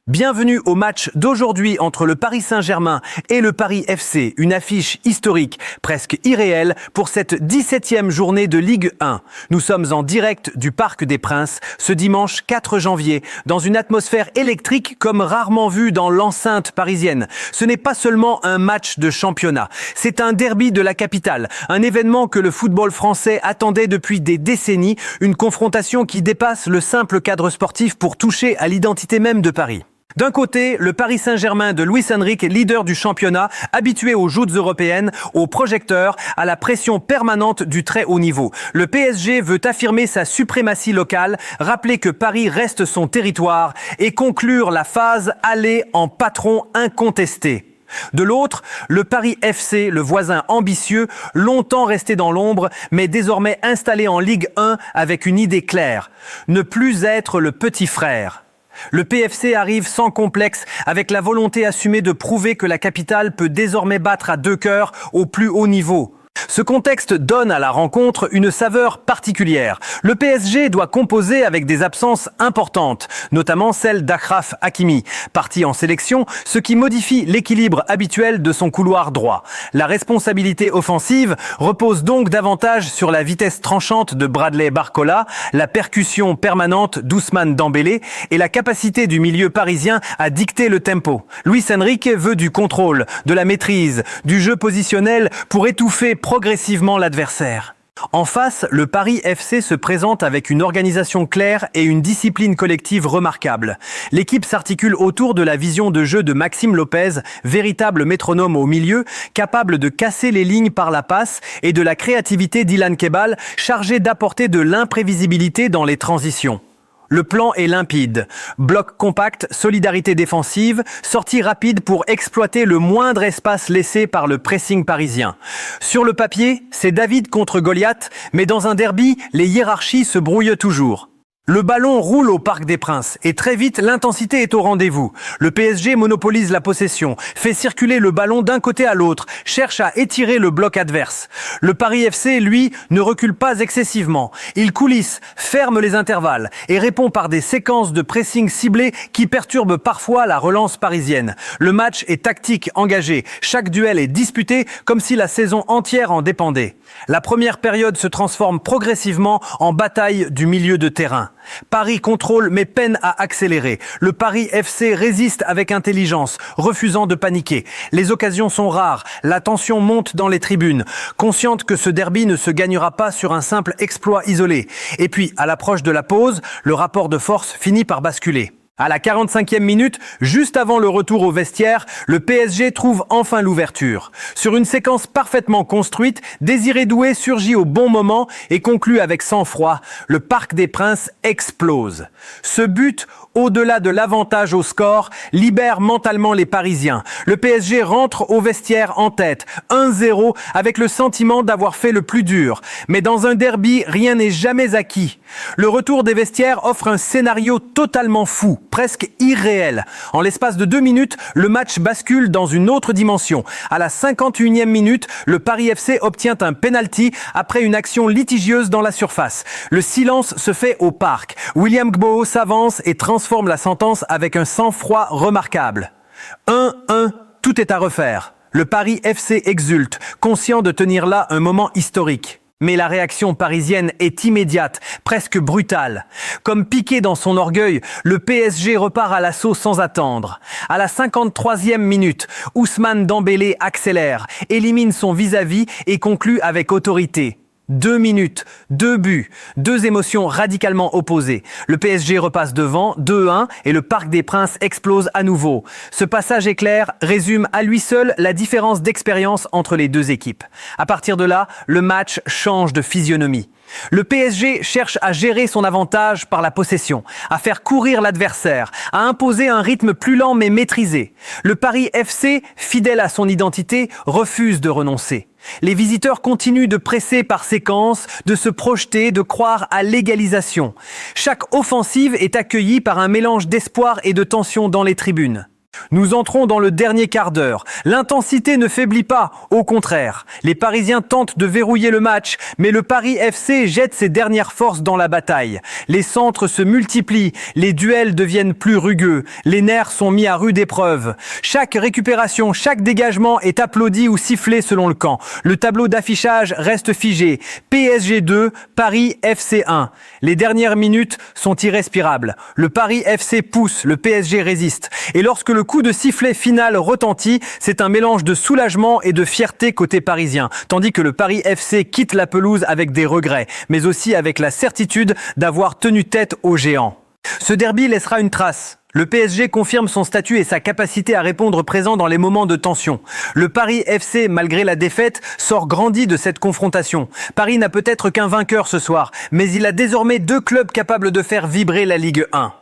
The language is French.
Bienvenue au match d'aujourd'hui entre le Paris Saint-Germain et le Paris FC, une affiche historique, presque irréelle, pour cette 17e journée de Ligue 1. Nous sommes en direct du Parc des Princes, ce dimanche 4 janvier, dans une atmosphère électrique comme rarement vue dans l'enceinte parisienne. Ce n'est pas seulement un match de championnat, c'est un derby de la capitale, un événement que le football français attendait depuis des décennies, une confrontation qui dépasse le simple cadre sportif pour toucher à l'identité même de Paris. D'un côté, le Paris Saint-Germain de Luis Enrique, leader du championnat, habitué aux joutes européennes, aux projecteurs, à la pression permanente du très haut niveau. Le PSG veut affirmer sa suprématie locale, rappeler que Paris reste son territoire et conclure la phase aller en patron incontesté. De l'autre, le Paris FC, le voisin ambitieux, longtemps resté dans l'ombre, mais désormais installé en Ligue 1 avec une idée claire. Ne plus être le petit frère. Le PFC arrive sans complexe, avec la volonté assumée de prouver que la capitale peut désormais battre à deux cœurs au plus haut niveau. Ce contexte donne à la rencontre une saveur particulière. Le PSG doit composer avec des absences importantes, notamment celle d'Achraf Hakimi, parti en sélection, ce qui modifie l'équilibre habituel de son couloir droit. La responsabilité offensive repose donc davantage sur la vitesse tranchante de Bradley Barcola, la percussion permanente d'Ousmane Dembélé et la capacité du milieu parisien à dicter le tempo. Luis Enrique veut du contrôle, de la maîtrise, du jeu positionnel pour étouffer progressivement l'adversaire. En face, le Paris FC se présente avec une organisation claire et une discipline collective remarquable. L'équipe s'articule autour de la vision de jeu de Maxime Lopez, véritable métronome au milieu, capable de casser les lignes par la passe, et de la créativité d'Ilan Kebal, chargé d'apporter de l'imprévisibilité dans les transitions. Le plan est limpide. Bloc compact, solidarité défensive, sortie rapide pour exploiter le moindre espace laissé par le pressing parisien. Sur le papier, c'est David contre Goliath, mais dans un derby, les hiérarchies se brouillent toujours. Le ballon roule au Parc des Princes et très vite l'intensité est au rendez-vous. Le PSG monopolise la possession, fait circuler le ballon d'un côté à l'autre, cherche à étirer le bloc adverse. Le Paris FC, lui, ne recule pas excessivement. Il coulisse, ferme les intervalles et répond par des séquences de pressing ciblées qui perturbent parfois la relance parisienne. Le match est tactique, engagé. Chaque duel est disputé comme si la saison entière en dépendait. La première période se transforme progressivement en bataille du milieu de terrain. Paris contrôle mais peine à accélérer. Le Paris FC résiste avec intelligence, refusant de paniquer. Les occasions sont rares, la tension monte dans les tribunes, consciente que ce derby ne se gagnera pas sur un simple exploit isolé. Et puis, à l'approche de la pause, le rapport de force finit par basculer. À la 45e minute, juste avant le retour au vestiaire, le PSG trouve enfin l'ouverture. Sur une séquence parfaitement construite, Désiré Doué surgit au bon moment et conclut avec sang-froid. Le Parc des Princes explose. Ce but, au-delà de l'avantage au score, libère mentalement les Parisiens. Le PSG rentre au vestiaire en tête, 1-0, avec le sentiment d'avoir fait le plus dur. Mais dans un derby, rien n'est jamais acquis. Le retour des vestiaires offre un scénario totalement fou, presque irréel. En l'espace de 2 minutes, le match bascule dans une autre dimension. À la 51e minute, le Paris FC obtient un penalty après une action litigieuse dans la surface. Le silence se fait au parc. William Gboo s'avance et transforme la sentence avec un sang-froid remarquable. 1-1, tout est à refaire. Le Paris FC exulte, conscient de tenir là un moment historique. Mais la réaction parisienne est immédiate, presque brutale. Comme piqué dans son orgueil, le PSG repart à l'assaut sans attendre. À la 53e minute, Ousmane Dembélé accélère, élimine son vis-à-vis et conclut avec autorité. 2 minutes, 2 buts, 2 émotions radicalement opposées. Le PSG repasse devant, 2-1, et le Parc des Princes explose à nouveau. Ce passage éclair résume à lui seul la différence d'expérience entre les deux équipes. À partir de là, le match change de physionomie. Le PSG cherche à gérer son avantage par la possession, à faire courir l'adversaire, à imposer un rythme plus lent mais maîtrisé. Le Paris FC, fidèle à son identité, refuse de renoncer. Les visiteurs continuent de presser par séquences, de se projeter, de croire à l'égalisation. Chaque offensive est accueillie par un mélange d'espoir et de tension dans les tribunes. Nous entrons dans le dernier quart d'heure. L'intensité ne faiblit pas, au contraire. Les Parisiens tentent de verrouiller le match, mais le Paris FC jette ses dernières forces dans la bataille. Les centres se multiplient, les duels deviennent plus rugueux, les nerfs sont mis à rude épreuve. Chaque récupération, chaque dégagement est applaudi ou sifflé selon le camp. Le tableau d'affichage reste figé. PSG 2, Paris FC 1. Les dernières minutes sont irrespirables. Le Paris FC pousse, le PSG résiste. Et lorsque le coup de sifflet final retentit, c'est un mélange de soulagement et de fierté côté parisien, tandis que le Paris FC quitte la pelouse avec des regrets, mais aussi avec la certitude d'avoir tenu tête aux géants. Ce derby laissera une trace. Le PSG confirme son statut et sa capacité à répondre présent dans les moments de tension. Le Paris FC, malgré la défaite, sort grandi de cette confrontation. Paris n'a peut-être qu'un vainqueur ce soir, mais il a désormais deux clubs capables de faire vibrer la Ligue 1.